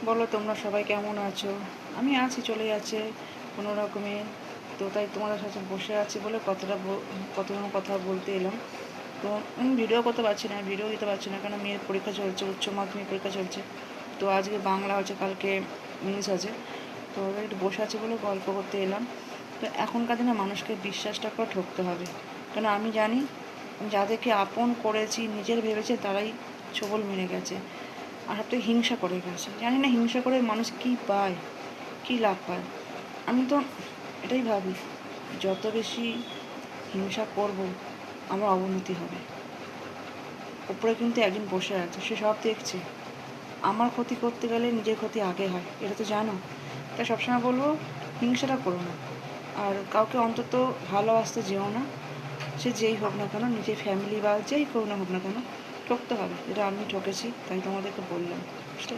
বলো তোমরা সবাই কেমন আছো? আমি আছি, চলে যাচ্ছে কোনো রকমে। তো তাই তোমাদের সাথে বসে আছি বলে কতজন কথা বলতে এলাম। তো আমি ভিডিও করতে পারছি না, ভিডিও দিতে পারছি না, কারণ মেয়ের পরীক্ষা চলছে, উচ্চ মাধ্যমিক পরীক্ষা চলছে। তো আজকে বাংলা আছে, কালকে ইংলিশ আছে। তো একটু বসে আছি বলে গল্প করতে এলাম। তো এখনকার দিনে মানুষকে বিশ্বাসটা করে ঠকতে হবে, কেন আমি জানি যাদেরকে আপন করেছি, নিজের ভেবেছে, তারাই ছোবল মেরে গেছে। আর সবথেকে হিংসা করে গেছে। জানি না হিংসা করে মানুষ কী পায়, কী লাভ পায়। আমি তো এটাই ভাবি, যত বেশি হিংসা করব আমার অবনতি হবে। উপরে কিন্তু একজন বসে আছে, সে সব দেখছে। আমার ক্ষতি করতে গেলে নিজের ক্ষতি আগে হয়, এটা তো জানো। তাই সবসময় বলবো, হিংসাটা করো না। আর কাউকে অন্তত ভালোবাসতে যেও না। সে যেই হোক না কেন, নিজের ফ্যামিলি বা যেই কেউ না হোক না কেন, ঠকতে হবে। এটা আমি ঠকেছি, তাই তোমাদেরকে বললাম, বুঝলে।